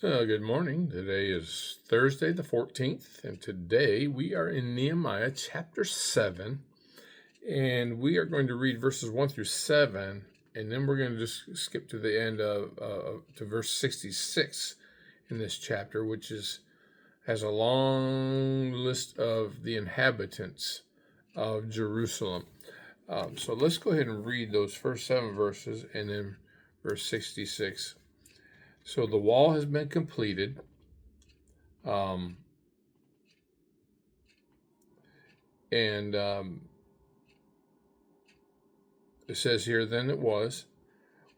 Good morning. Today is Thursday, the 14th, and today we are in Nehemiah chapter 7, and we are going to read verses 1 through 7, and then we're going to just skip to the end to verse 66 in this chapter, which has a long list of the inhabitants of Jerusalem. So let's go ahead and read those first 7 verses and then verse 66. So the wall has been completed. It says here, then it was,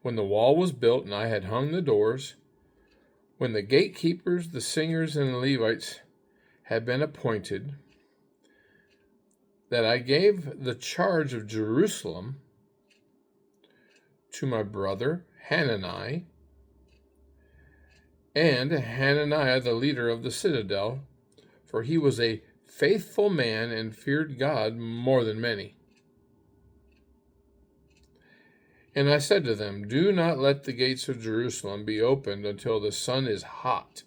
when the wall was built and I had hung the doors, when the gatekeepers, the singers, and the Levites had been appointed, that I gave the charge of Jerusalem to my brother Hanani, and Hananiah, the leader of the citadel, for he was a faithful man and feared God more than many. And I said to them, do not let the gates of Jerusalem be opened until the sun is hot.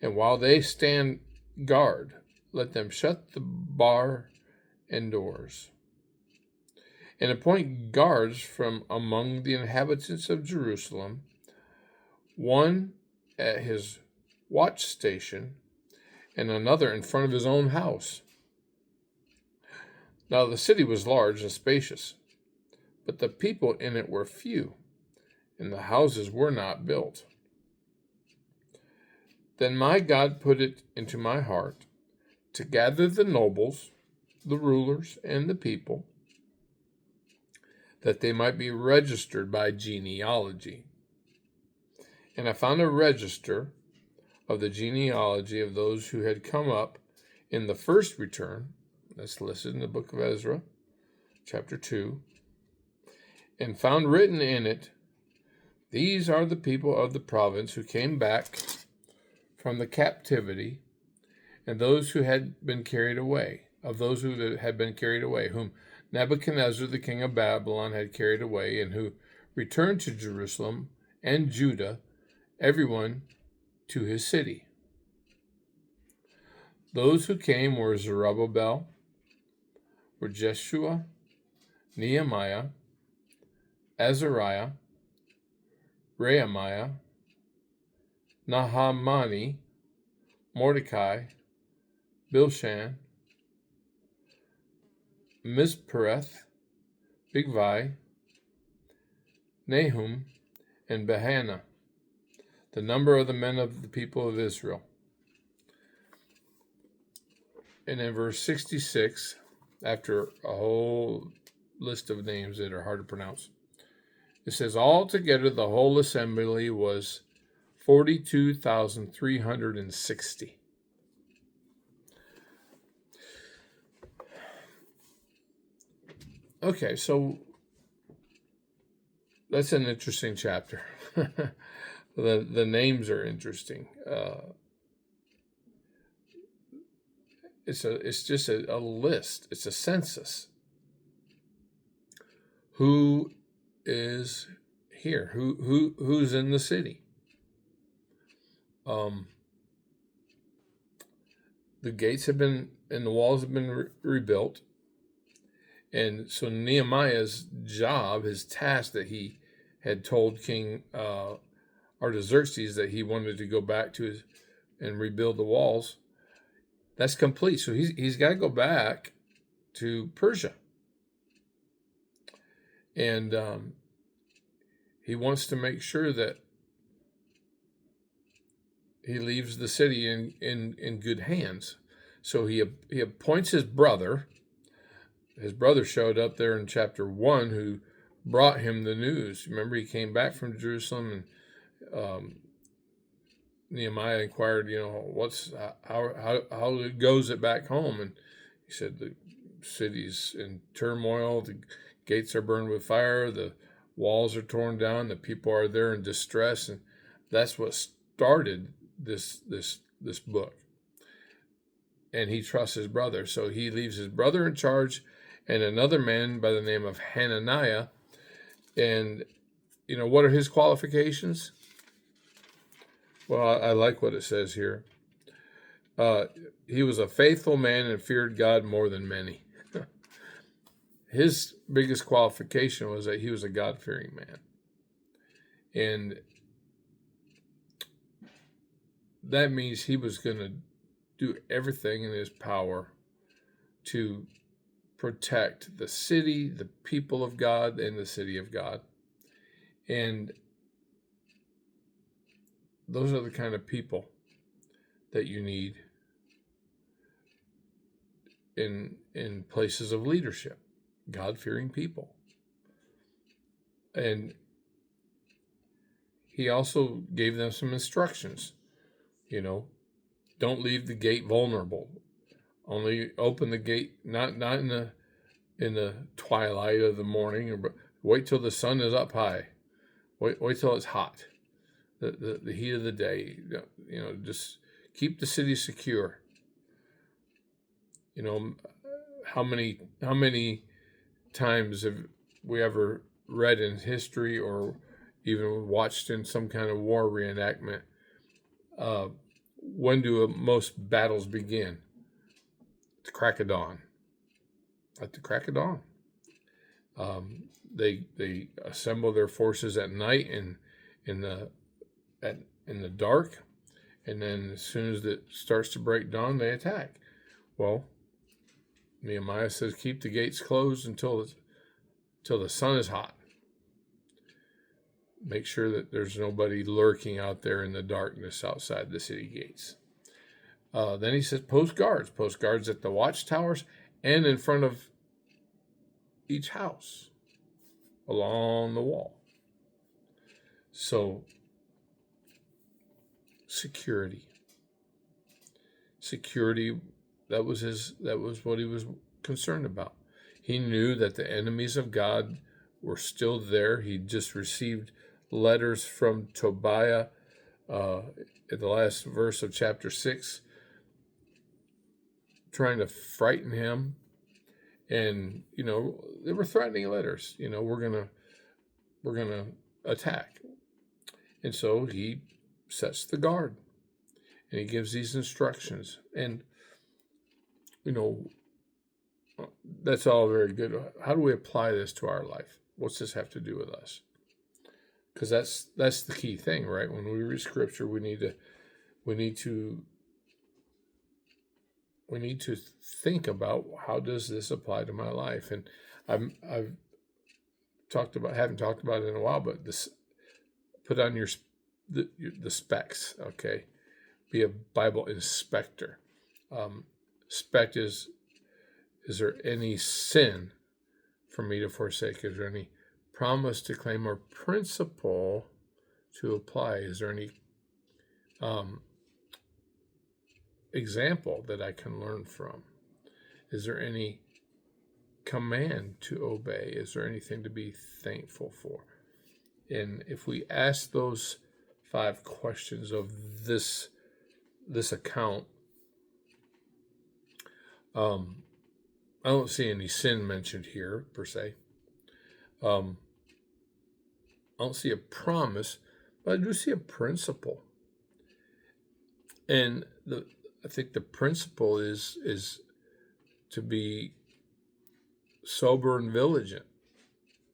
And while they stand guard, let them shut the bar and doors. And appoint guards from among the inhabitants of Jerusalem, one at his watch station, and another in front of his own house. Now the city was large and spacious, but the people in it were few, and the houses were not built. Then my God put it into my heart to gather the nobles, the rulers, and the people, that they might be registered by genealogy. And I found a register of the genealogy of those who had come up in the first return. That's listed in the book of Ezra, chapter 2. And found written in it, these are the people of the province who came back from the captivity, and those who had been carried away, whom Nebuchadnezzar, the king of Babylon, had carried away, and who returned to Jerusalem and Judah, everyone to his city. Those who came were Zerubbabel, were Jeshua, Nehemiah, Azariah, Rehemiah, Nahamani, Mordecai, Bilshan, Mispereth, Bigvai, Nahum, and Behana, the number of the men of the people of Israel. And in verse 66, after a whole list of names that are hard to pronounce, it says, altogether the whole assembly was 42,360. Okay, so that's an interesting chapter. The names are interesting. It's just a list. It's a census. Who is here? Who's in the city? The gates have been and the walls have been rebuilt, and so Nehemiah's job, his task that he had told King Artaxerxes that he wanted to go back to and rebuild the walls, that's complete. So he's got to go back to Persia, and he wants to make sure that he leaves the city in good hands. So he appoints his brother. His brother showed up there in chapter 1, who brought him the news. Remember, he came back from Jerusalem, and Nehemiah inquired, how goes it back home? And he said, the city's in turmoil, the gates are burned with fire, the walls are torn down, the people are there in distress, and that's what started this book. And he trusts his brother, so he leaves his brother in charge, and another man by the name of Hananiah. And what are his qualifications? Well, I like what it says here. Uh, he was a faithful man and feared God more than many. His biggest qualification was that he was a God-fearing man. And that means he was going to do everything in his power to protect the city, the people of God, and the city of God. And those are the kind of people that you need in places of leadership, God-fearing people. And he also gave them some instructions. Don't leave the gate vulnerable. Only open the gate not in the twilight of the morning, but wait till the sun is up high. Wait till it's hot. The heat of the day. Just keep the city secure. How many times have we ever read in history or even watched in some kind of war reenactment? When do most battles begin? At the crack of dawn. At the crack of dawn. They assemble their forces at night and in the dark, and then as soon as it starts to break dawn, they attack. Well, Nehemiah says, keep the gates closed until the sun is hot. Make sure that there's nobody lurking out there in the darkness outside the city gates. Then he says, post guards at the watchtowers and in front of each house along the wall. So, security, that was what he was concerned about. He knew that the enemies of God were still there. He just received letters from Tobiah at the last verse of chapter 6, trying to frighten him. And they were threatening letters. We're gonna attack. And so he sets the guard, and he gives these instructions. And that's all very good. How do we apply this to our life? What's this have to do with us? Because that's the key thing, right? When we read Scripture, we need to think about, how does this apply to my life? And I've haven't talked about it in a while, but this, put on the specs, okay? Be a Bible inspector. Spec is there any sin for me to forsake? Is there any promise to claim or principle to apply? Is there any example that I can learn from? Is there any command to obey? Is there anything to be thankful for? And if we ask those 5 questions of this account, I don't see any sin mentioned here per se. I don't see a promise, but I do see a principle. And I think the principle is to be sober and vigilant,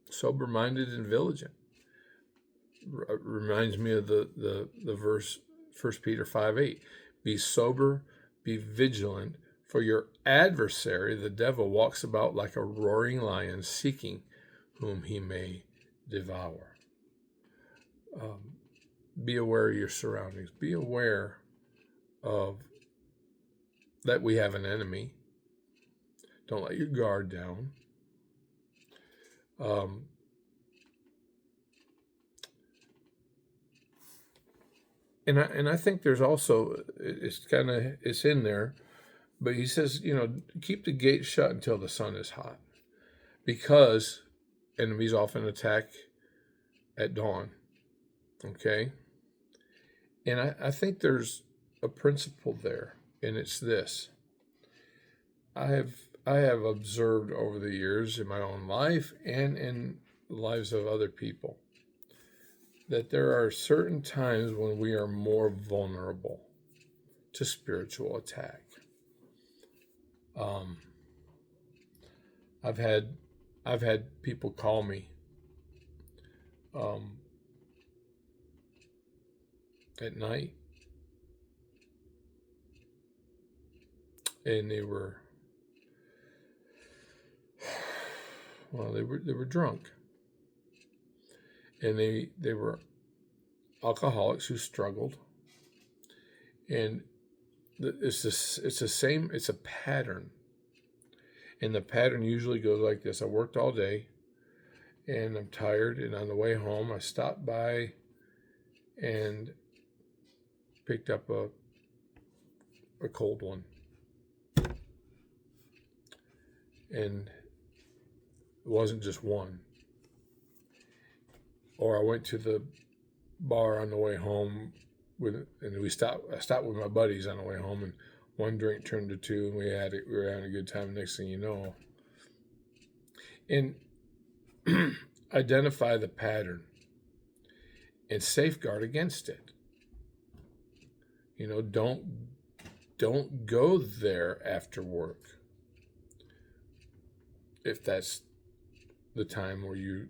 sober-minded and vigilant. Reminds me of the verse 1 Peter 5:8. Be sober, be vigilant, for your adversary, the devil, walks about like a roaring lion, seeking whom he may devour. Be aware of your surroundings. Be aware of that we have an enemy. Don't let your guard down. And I think there's also, it's in there, but he says, keep the gate shut until the sun is hot, because enemies often attack at dawn. Okay? And I think there's a principle there, and it's this. I have observed over the years in my own life and in the lives of other people that there are certain times when we are more vulnerable to spiritual attack. I've had people call me at night, and they were drunk, and they were alcoholics who struggled, and it's a pattern, and the pattern usually goes like this. I worked all day and I'm tired, and on the way home I stopped by and picked up a cold one, and it wasn't just one. Or I went to the bar on the way home I stopped with my buddies on the way home, and one drink turned to two, and we were having a good time. Next thing you know, and identify the pattern and safeguard against it. Don't go there after work if that's the time where you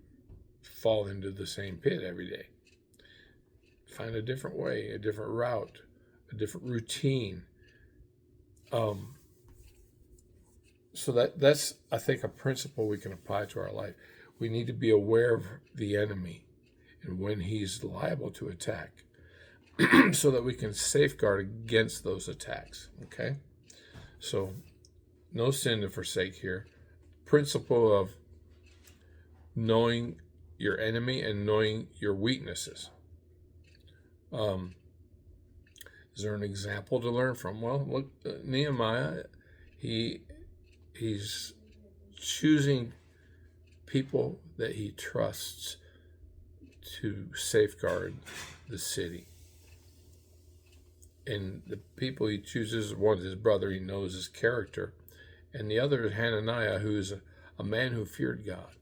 fall into the same pit every day. Find a different way, a different route, a different routine. So that's, I think, a principle we can apply to our life. We need to be aware of the enemy and when he's liable to attack so that we can safeguard against those attacks, okay? So no sin to forsake here. Principle of knowing your enemy and knowing your weaknesses. Is there an example to learn from? Well, look, Nehemiah, he's choosing people that he trusts to safeguard the city. And the people he chooses, one is his brother, he knows his character, and the other is Hananiah, who is a man who feared God.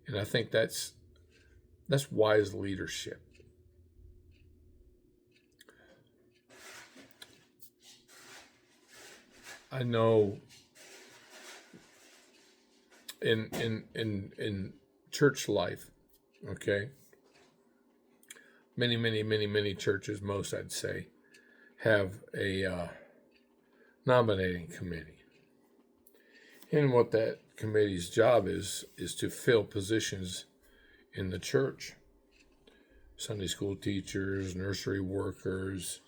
And I think that's wise leadership. I know in church life, okay, many churches, most I'd say, have a nominating committee. And what that committee's job is to fill positions in the church. Sunday school teachers, nursery workers,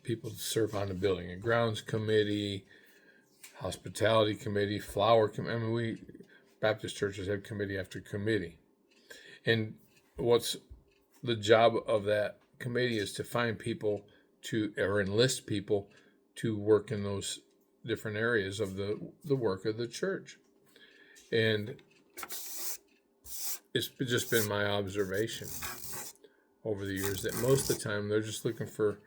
people to serve on the building and grounds committee, hospitality committee, flower committee. I mean, Baptist churches have committee after committee. And what's the job of that committee is to find people or enlist people to work in those different areas of the work of the church. And it's just been my observation over the years that most of the time they're just looking for,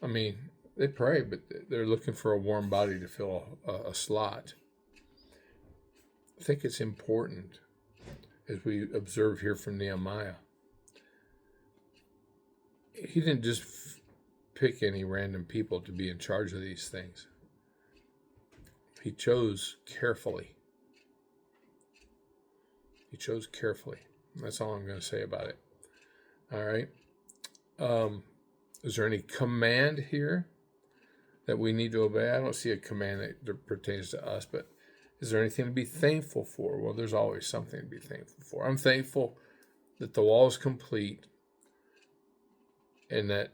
they pray, but they're looking for a warm body to fill a slot. I think it's important, as we observe here from Nehemiah. He didn't just pick any random people to be in charge of these things. He chose carefully. That's all I'm going to say about it. All right. Is there any command here that we need to obey? I don't see a command that pertains to us, but is there anything to be thankful for? Well, there's always something to be thankful for. I'm thankful that the wall is complete and that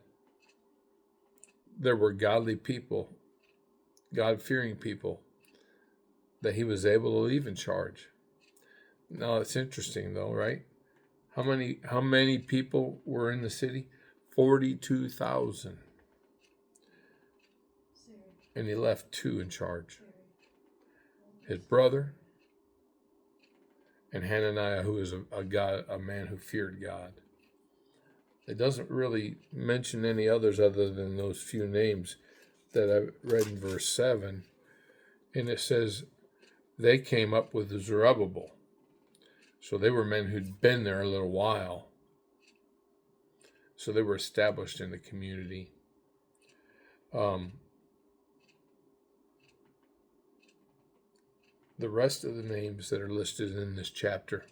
there were godly people, God-fearing people, that he was able to leave in charge. Now, it's interesting, though, right? How many people were in the city? 42,000. And he left 2 in charge. His brother and Hananiah, who is a man who feared God. It doesn't really mention any others other than those few names that I read in verse 7. And it says they came up with Zerubbabel. So they were men who'd been there a little while. So they were established in the community. The rest of the names that are listed in this chapter,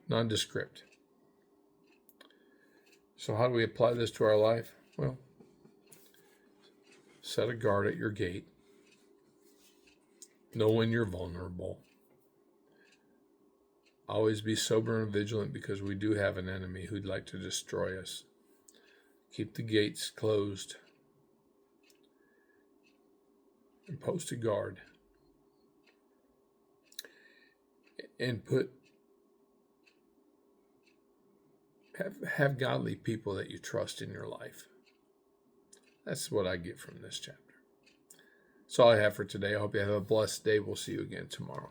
nondescript. So how do we apply this to our life? Well, set a guard at your gate. Know when you're vulnerable. Always be sober and vigilant, because we do have an enemy who'd like to destroy us. Keep the gates closed. And post a guard. And have godly people that you trust in your life. That's what I get from this chapter. That's all I have for today. I hope you have a blessed day. We'll see you again tomorrow.